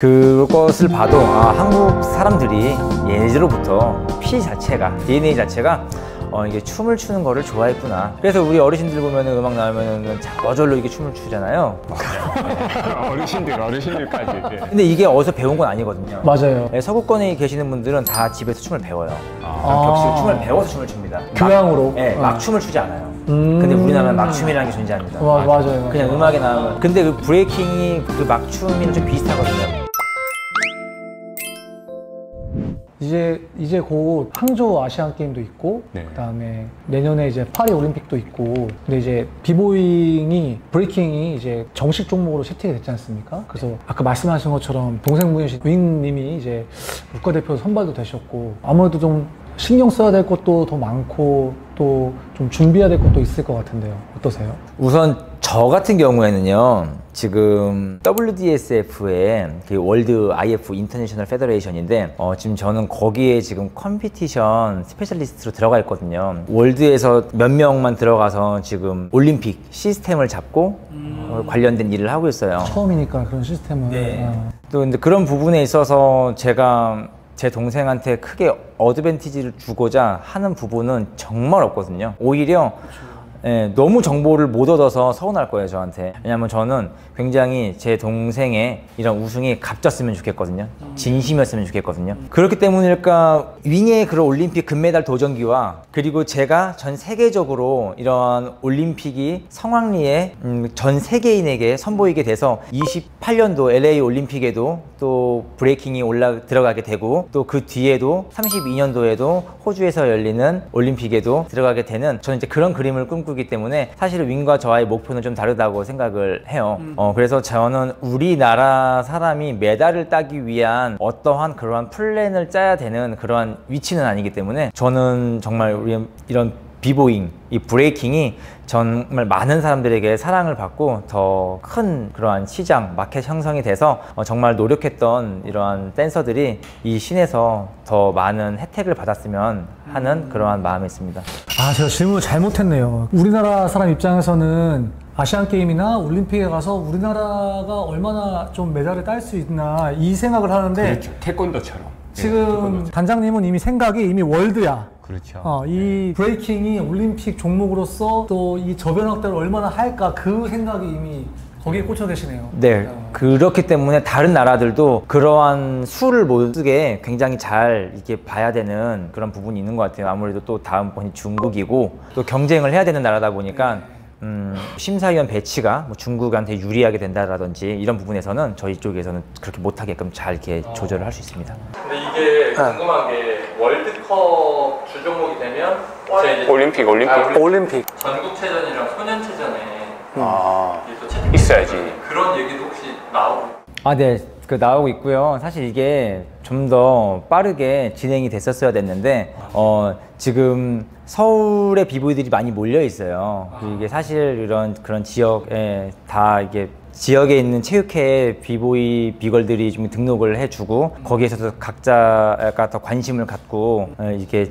그것을 봐도 한국 사람들이 예전부터 피 자체가, DNA 자체가 이게 춤을 추는 거를 좋아했구나. 그래서 우리 어르신들 보면은 음악 나오면은 저절로 이게 춤을 추잖아요. 어르신들까지. 네. 근데 이게 어디서 배운 건 아니거든요. 맞아요. 네, 서구권에 계시는 분들은 다 집에서 춤을 배워요. 격식으로 춤을 배워서 춤을 춥니다. 교양으로. 막 춤을 추지 않아요. 근데 우리나라는 막춤이라는 게 존재합니다. 맞아요. 그냥 음악에 나오면. 근데 그 브레이킹이 그 막춤이랑 좀 비슷하거든요. 이제 곧 항저우 아시안 게임도 있고, 네. 그다음에 내년에 이제 파리 올림픽도 있고, 근데 이제 비보잉이 브레이킹이 이제 정식 종목으로 채택이 됐지 않습니까? 그래서 아까 말씀하신 것처럼 동생분이신 윙님이 이제 국가대표 선발도 되셨고, 아무래도 좀 신경 써야 될 것도 더 많고 또 좀 준비해야 될 것도 있을 것 같은데요. 어떠세요? 우선 저 같은 경우에는요, 지금 WDSF의 그 월드 IF 인터내셔널 페더레이션인데 지금 저는 거기에 지금 컴피티션 스페셜리스트로 들어가 있거든요. 월드에서 몇 명만 들어가서 지금 올림픽 시스템을 잡고 관련된 일을 하고 있어요. 처음이니까 그런 시스템은. 네. 또 근데 그런 부분에 있어서 제가 제 동생한테 크게 어드밴티지를 주고자 하는 부분은 정말 없거든요. 오히려 너무 정보를 못 얻어서 서운할 거예요, 저한테. 왜냐면 저는 굉장히 제 동생의 이런 우승이 값졌으면 좋겠거든요. 진심이었으면 좋겠거든요. 그렇기 때문일까, 윙의 그런 올림픽 금메달 도전기와 그리고 제가 전 세계적으로 이런 올림픽이 성황리에 전 세계인에게 선보이게 돼서 28년도 LA 올림픽에도 또 브레이킹이 들어가게 되고, 또 그 뒤에도 32년도에도 호주에서 열리는 올림픽에도 들어가게 되는, 저는 이제 그런 그림을 꿈꾸기 때문에 사실은 윙과 저와의 목표는 좀 다르다고 생각을 해요. 그래서 저는 우리나라 사람이 메달을 따기 위한 어떠한 그러한 플랜을 짜야 되는 그러한 위치는 아니기 때문에, 저는 정말 우리 이런 비보잉, 이 브레이킹이 정말 많은 사람들에게 사랑을 받고 더 큰 그러한 시장, 마켓 형성이 돼서 정말 노력했던 이러한 댄서들이 이 씬에서 더 많은 혜택을 받았으면 하는 그러한 마음이 있습니다. 제가 질문을 잘못했네요. 우리나라 사람 입장에서는 아시안게임이나 올림픽에 가서 우리나라가 얼마나 좀 메달을 딸 수 있나 이 생각을 하는데, 그렇죠. 태권도처럼. 지금 단장님은 이미 생각이 이미 월드야. 그렇죠. 이 브레이킹이 올림픽 종목으로서 또 이 저변 확대를 얼마나 할까, 그 생각이 이미 거기에 꽂혀 계시네요. 네, 그렇기 때문에 다른 나라들도 그러한 수를 못 쓰게 굉장히 잘 이렇게 봐야 되는 그런 부분이 있는 것 같아요. 아무래도 또 다음번이 중국이고 또 경쟁을 해야 되는 나라다 보니까 심사위원 배치가 뭐 중국한테 유리하게 된다라든지 이런 부분에서는 저희 쪽에서는 그렇게 못하게끔 잘 이렇게 조절을 할 수 있습니다. 근데 이게 궁금한 게 월드컵 주종목이 되면 올림픽. 전국체전이랑 소년체전에 있어야지. 그런 얘기도 혹시 나오고? 네, 나오고 있고요. 사실 이게 좀 더 빠르게 진행이 됐었어야 됐는데 지금 서울에 비보이들이 많이 몰려 있어요. 이게 사실 그런 지역에 다 이게 지역에 있는 체육회에 비보이 비걸들이 좀 등록을 해주고, 거기에서도 각자가 더 관심을 갖고 이게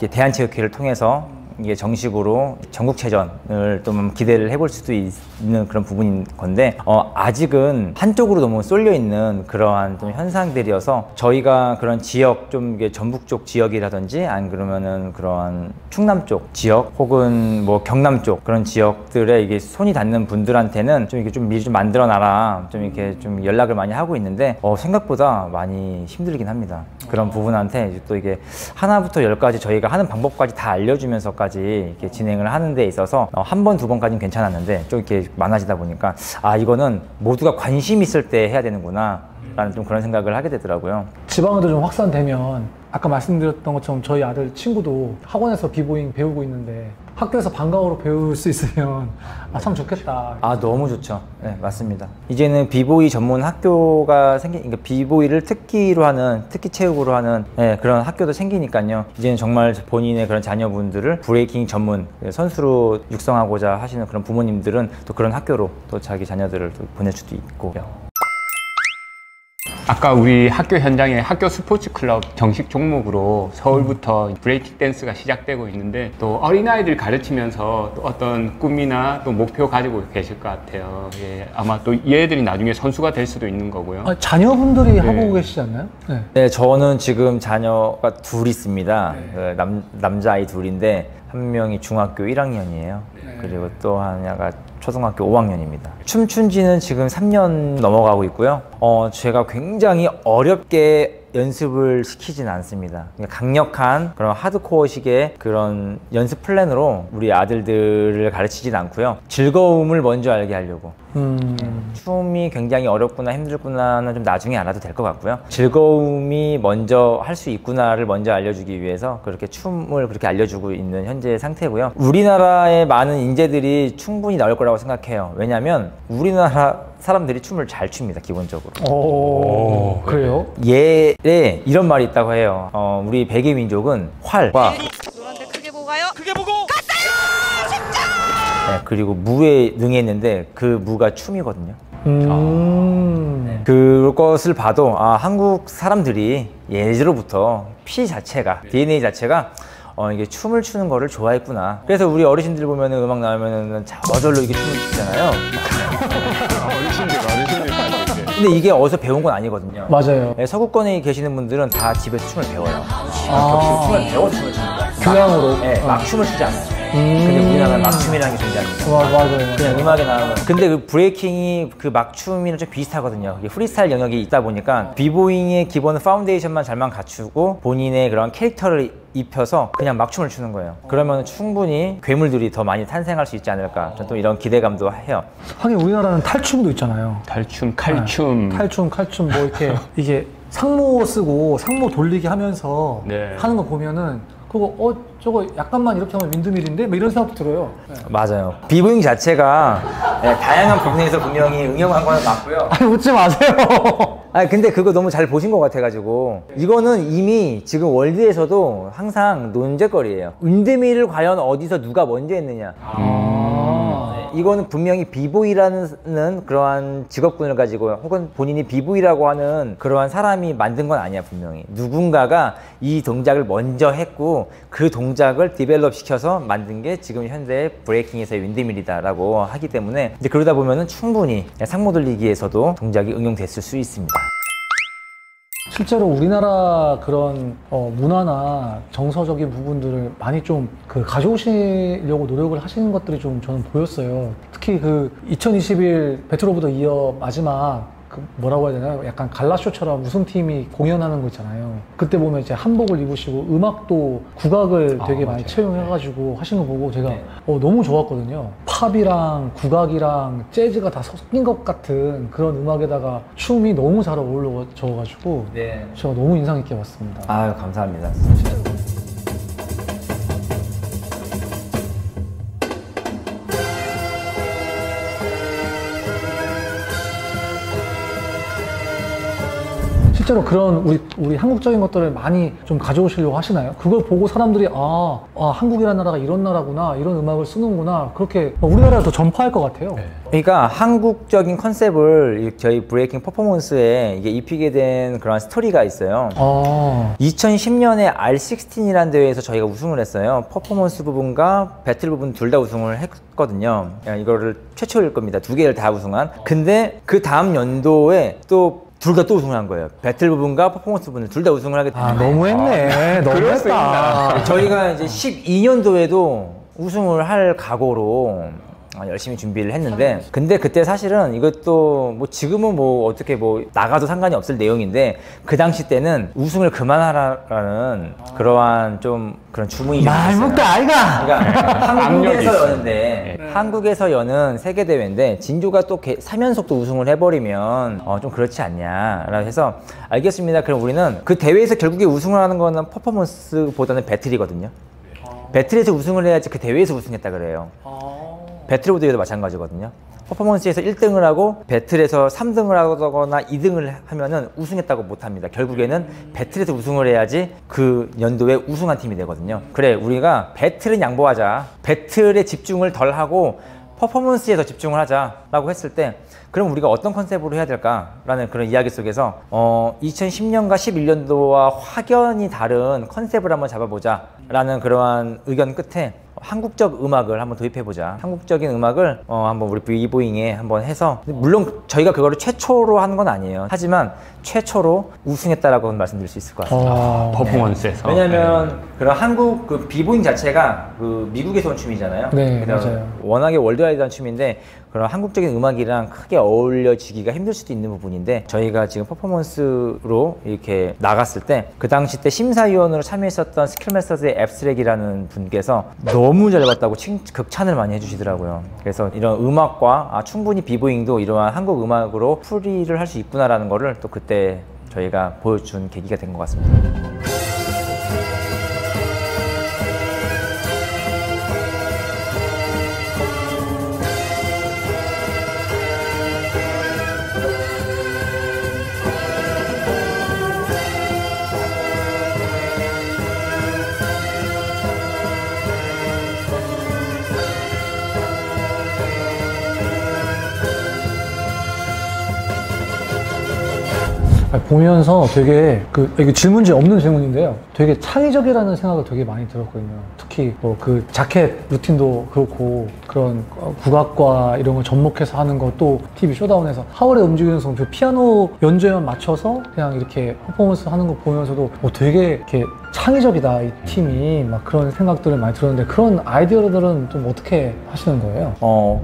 대한체육회를 통해서 이게 정식으로 전국체전을 좀 기대를 해볼 수도 있는 그런 부분인 건데, 아직은 한쪽으로 너무 쏠려 있는 그러한 좀 현상들이어서 저희가 그런 지역, 좀 이게 전북 쪽 지역이라든지 아니 그러면은 그러한 충남 쪽 지역 혹은 뭐 경남 쪽 그런 지역들에 이게 손이 닿는 분들한테는 좀 이렇게 좀 미리 좀 만들어 놔라, 좀 이렇게 좀 연락을 많이 하고 있는데 생각보다 많이 힘들긴 합니다. 그런 부분한테 이제 또 이게 하나부터 열까지 저희가 하는 방법까지 다 알려주면서까지 이렇게 진행을 하는 데 있어서 한 번, 두 번까지는 괜찮았는데 좀 이렇게 많아지다 보니까 이거는 모두가 관심 있을 때 해야 되는구나 라는 좀 그런 생각을 하게 되더라고요. 지방으로 좀 확산되면, 아까 말씀드렸던 것처럼 저희 아들 친구도 학원에서 비보잉 배우고 있는데 학교에서 방과후로 배울 수 있으면 참 좋겠다. 너무 좋죠. 네, 맞습니다. 이제는 비보이 전문 학교가 그러니까 비보이를 특기로 하는, 특기 체육으로 하는 그런 학교도 생기니까요. 이제는 정말 본인의 그런 자녀분들을 브레이킹 전문 선수로 육성하고자 하시는 그런 부모님들은 또 그런 학교로 또 자기 자녀들을 또 보낼 수도 있고. 아까 우리 학교 현장에 학교 스포츠 클럽 정식 종목으로 서울부터 브레이킹 댄스가 시작되고 있는데 또 어린아이들 가르치면서 또 어떤 꿈이나 또 목표 가지고 계실 것 같아요. 예, 아마 또 얘들이 나중에 선수가 될 수도 있는 거고요. 아, 자녀분들이 네. 하고 계시지 않나요? 네. 네, 저는 지금 자녀가 둘 있습니다. 그 남자아이 둘인데 한 명이 중학교 1학년이에요. 그리고 또 하나가 초등학교 5학년입니다. 춤춘 지는 지금 3년 넘어가고 있고요. 제가 굉장히 어렵게 연습을 시키진 않습니다. 그러니까 강력한 그런 하드코어식의 그런 연습 플랜으로 우리 아들들을 가르치진 않고요. 즐거움을 먼저 알게 하려고. 춤이 굉장히 어렵구나 힘들구나는 좀 나중에 알아도 될 것 같고요. 즐거움이 먼저 할 수 있구나를 먼저 알려주기 위해서 그렇게 춤을 그렇게 알려주고 있는 현재 상태고요. 우리나라의 많은 인재들이 충분히 나올 거라고 생각해요. 왜냐하면 우리나라 사람들이 춤을 잘 춥니다, 기본적으로. 오, 그래요? 예에 이런 말이 있다고 해요. 우리 백의 민족은 활과 노란데 크게 보고 가요. 크게 보고 네, 그리고 무에 능했는데 그 무가 춤이거든요. 그것을 봐도 한국 사람들이 예로부터 피 자체가 DNA 자체가 이게 춤을 추는 거를 좋아했구나. 그래서 우리 어르신들 보면은 음악 나오면은 저절로 이게 춤을 추잖아요. 어르신들 근데 이게 어디서 배운 건 아니거든요. 맞아요. 네, 서구권에 계시는 분들은 다 집에서 춤을 배워요. 춤을 배워서 춤을 추는 거예요. 교양으로. 네, 막 춤을 추지 않아요. 근데 우리나라는 막춤이라는 게 존재합니다. 맞아요. 그냥 음악에 나오는. 근데 그 브레이킹이 그 막춤이랑 좀 비슷하거든요. 이게 프리스타일 영역이 있다 보니까 비보잉의 기본 파운데이션만 잘만 갖추고 본인의 그런 캐릭터를 입혀서 그냥 막춤을 추는 거예요. 그러면 충분히 괴물들이 더 많이 탄생할 수 있지 않을까. 저는 또 이런 기대감도 해요. 하긴 우리나라는 탈춤도 있잖아요. 탈춤, 칼춤. 탈춤, 칼춤 뭐 이렇게 이게 상모 쓰고 상모 돌리기 하면서 네. 하는 거 보면은 그거 저거 약간만 이렇게 하면 윈드밀인데? 뭐 이런 생각도 들어요. 맞아요. 비보잉 자체가 다양한 부분에서 분명히 응용한 건 맞고요. 아니 웃지 마세요. 근데 그거 너무 잘 보신 것 같아가지고 이거는 이미 지금 월드에서도 항상 논쟁거리예요. 윈드밀을 과연 어디서 누가 먼저 했느냐. 이거는 분명히 비보이라는 그러한 직업군을 가지고 혹은 본인이 비보이라고 하는 그러한 사람이 만든 건 아니야. 분명히 누군가가 이 동작을 먼저 했고 그 동작을 디벨롭 시켜서 만든 게 지금 현재 브레이킹에서의 윈드밀이다 라고 하기 때문에 이제 그러다 보면은 충분히 상모 돌리기에서도 동작이 응용됐을 수 있습니다. 실제로 우리나라 그런 문화나 정서적인 부분들을 많이 좀 가져오시려고 노력을 하시는 것들이 좀 저는 보였어요. 특히 그 2021 배틀 오브 더 이어 마지막 뭐라고 해야 되나요? 약간 갈라쇼처럼 우승팀이 공연하는 거 있잖아요. 그때 보면 이제 한복을 입으시고 음악도 국악을 되게 많이 채용해가지고 하시는 거 보고 제가 너무 좋았거든요. 팝이랑 국악이랑 재즈가 다 섞인 것 같은 그런 음악에다가 춤이 너무 잘 어울려져가지고 제가 너무 인상 깊게 봤습니다. 아유, 감사합니다. 실제로 그런 우리 한국적인 것들을 많이 좀 가져오시려고 하시나요? 그걸 보고 사람들이 한국이라는 나라가 이런 나라구나, 이런 음악을 쓰는구나, 그렇게 우리나라를 더 전파할 것 같아요. 그러니까 한국적인 컨셉을 저희 브레이킹 퍼포먼스에 이게 입히게 된 그런 스토리가 있어요. 2010년에 R16이라는 대회에서 저희가 우승을 했어요. 퍼포먼스 부분과 배틀 부분 둘 다 우승을 했거든요. 이거를 최초일 겁니다. 두 개를 다 우승한. 근데 그 다음 연도에 또 둘 다 또 우승을 한 거예요. 배틀 부분과 퍼포먼스 부분을 둘 다 우승을 하게 됐어요. 너무했네. 너무했다. 저희가 이제 12년도에도 우승을 할 각오로 열심히 준비를 했는데 근데 그때 사실은 이것도 뭐 지금은 뭐 어떻게 뭐 나가도 상관이 없을 내용인데 그 당시 때는 우승을 그만하라는 그러한 좀 그런 주문이 좀 있었어요. 말먹다 아이가. 그러니까 한국에서 여는데 한국에서 여는 세계 대회인데 진주가 또 3연속 또 우승을 해버리면 좀 그렇지 않냐라고 해서 알겠습니다. 그럼 우리는 그 대회에서 결국에 우승을 하는 거는 퍼포먼스보다는 배틀이거든요. 배틀에서 우승을 해야지 그 대회에서 우승했다 그래요. 배틀 오브 더 이어도 마찬가지거든요. 퍼포먼스에서 1등을 하고 배틀에서 3등을 하거나 2등을 하면은 우승했다고 못합니다. 결국에는 배틀에서 우승을 해야지 그 연도에 우승한 팀이 되거든요. 그래, 우리가 배틀은 양보하자. 배틀에 집중을 덜 하고 퍼포먼스에 더 집중을 하자 라고 했을 때 그럼 우리가 어떤 컨셉으로 해야 될까라는 그런 이야기 속에서 2010년과 11년도와 확연히 다른 컨셉을 한번 잡아보자 라는 그러한 의견 끝에 한국적 음악을 한번 도입해보자. 한국적인 음악을 한번 우리 비보잉에 한번 해서, 물론 저희가 그거를 최초로 한 건 아니에요. 하지만 최초로 우승했다라고 말씀드릴 수 있을 것 같습니다. 퍼포먼스에서. 왜냐면 그런 한국 그 비보잉 자체가 그 미국에서 온 춤이잖아요. 네, 맞아요. 워낙에 월드와이드한 춤인데 그런 한국적인 음악이랑 크게 어울려지기가 힘들 수도 있는 부분인데, 저희가 지금 퍼포먼스로 이렇게 나갔을 때 그 당시 때 심사위원으로 참여했었던 스킬마스터즈의 앱스렉이라는 분께서 너무 잘 봤다고 극찬을 많이 해주시더라고요. 그래서 이런 음악과 충분히 비보잉도 이러한 한국 음악으로 풀이를 할 수 있구나라는 거를 또 그때 저희가 보여준 계기가 된 것 같습니다. 보면서 되게 이게 질문지 없는 질문인데요. 되게 창의적이라는 생각을 되게 많이 들었거든요. 특히 뭐 그 자켓 루틴도 그렇고 그런 국악과 이런 걸 접목해서 하는 것도 TV 쇼다운에서 하울의 움직이는 손, 그 피아노 연주에만 맞춰서 그냥 이렇게 퍼포먼스 하는 거 보면서도 되게 이렇게 창의적이다 이 팀이, 막 그런 생각들을 많이 들었는데, 그런 아이디어들은 좀 어떻게 하시는 거예요?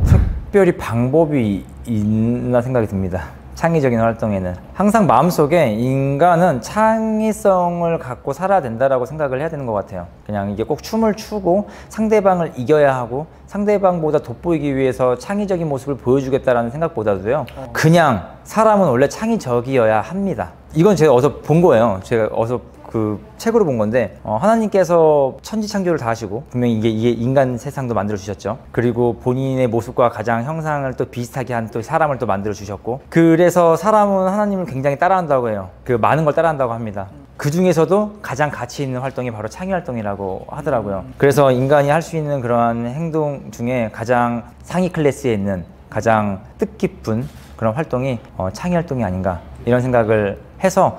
특별히 방법이 있나 생각이 듭니다. 창의적인 활동에는 항상 마음속에 인간은 창의성을 갖고 살아야 된다라고 생각을 해야 되는 것 같아요. 그냥 이게 꼭 춤을 추고 상대방을 이겨야 하고 상대방보다 돋보이기 위해서 창의적인 모습을 보여주겠다라는 생각보다도요, 그냥 사람은 원래 창의적이어야 합니다. 이건 제가 어디서 본 거예요. 제가 어디서 그 책으로 본 건데, 하나님께서 천지창조를 다 하시고 분명히 이게 인간 세상도 만들어 주셨죠. 그리고 본인의 모습과 가장 형상을 또 비슷하게 한 또 사람을 또 만들어 주셨고, 그래서 사람은 하나님을 굉장히 따라한다고 해요. 그 많은 걸 따라한다고 합니다. 그 중에서도 가장 가치 있는 활동이 바로 창의 활동이라고 하더라고요. 그래서 인간이 할 수 있는 그러한 행동 중에 가장 상위 클래스에 있는 가장 뜻깊은 그런 활동이 창의 활동이 아닌가, 이런 생각을 해서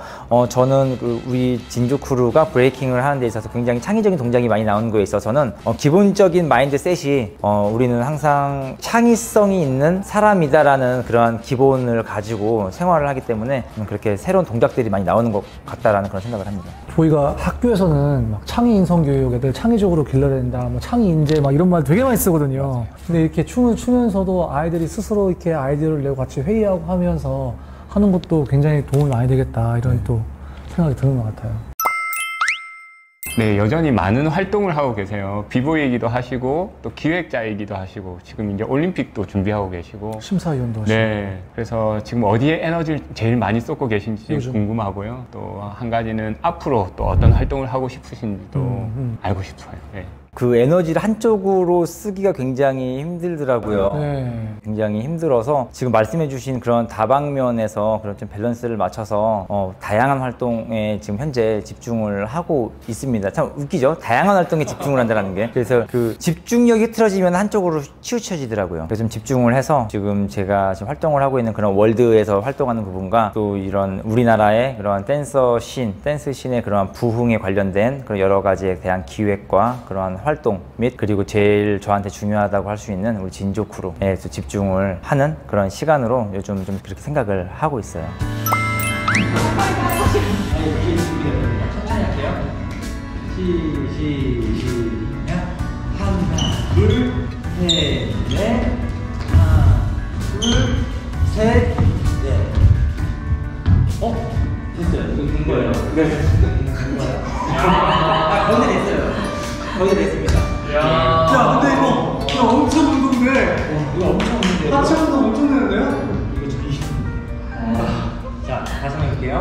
저는 우리 진조 크루가 브레이킹을 하는 데 있어서 굉장히 창의적인 동작이 많이 나오는 거에 있어서는 기본적인 마인드셋이 우리는 항상 창의성이 있는 사람이다라는 그런 기본을 가지고 생활을 하기 때문에 그렇게 새로운 동작들이 많이 나오는 것 같다라는 그런 생각을 합니다. 저희가 학교에서는 막 창의 인성 교육, 애들 창의적으로 길러야 된다, 뭐 창의 인재 막 이런 말 되게 많이 쓰거든요. 근데 이렇게 춤을 추면서도 아이들이 스스로 이렇게 아이디어를 내고 같이 회의하고 하면서 하는 것도 굉장히 도움이 많이 되겠다, 이런 또 생각이 드는 것 같아요. 네, 여전히 많은 활동을 하고 계세요. 비보이이기도 하시고 또 기획자이기도 하시고 지금 이제 올림픽도 준비하고 계시고 심사위원도 하시고. 네, 그래서 지금 어디에 에너지를 제일 많이 쏟고 계신지 요즘. 궁금하고요. 또 한 가지는 앞으로 또 어떤 활동을 하고 싶으신지도 알고 싶어요. 네. 그 에너지를 한쪽으로 쓰기가 굉장히 힘들더라고요. 네. 굉장히 힘들어서 지금 말씀해 주신 그런 다방면에서 그런 좀 밸런스를 맞춰서 다양한 활동에 지금 현재 집중을 하고 있습니다. 참 웃기죠? 다양한 활동에 집중을 한다는 게. 그래서 그 집중력이 흐트러지면 한쪽으로 치우쳐지더라고요. 그래서 좀 집중을 해서 지금 제가 지금 활동을 하고 있는 그런 월드에서 활동하는 부분과 또 이런 우리나라의 그런 댄스 씬의 그런 부흥에 관련된 그런 여러 가지에 대한 기획과 그러한 활동 및 그리고 제일 저한테 중요하다고 할 수 있는 우리 진조 크루에 집중을 하는 그런 시간으로 요즘 좀 그렇게 생각을 하고 있어요. 천천히 할게요. 시작. 하나, 둘, 셋, 넷. 하나, 둘, 셋, 넷. 됐어요. 이거 된 거예요. 네. 된 거예요. 거의 됐어요. 거의 됐습니다. 야, 근데 이거 엄청 운동돼. 이거 엄청 힘든데. 하체 운동 엄청 되는데요? 이거 좀 자, 다시 한번 해볼게요.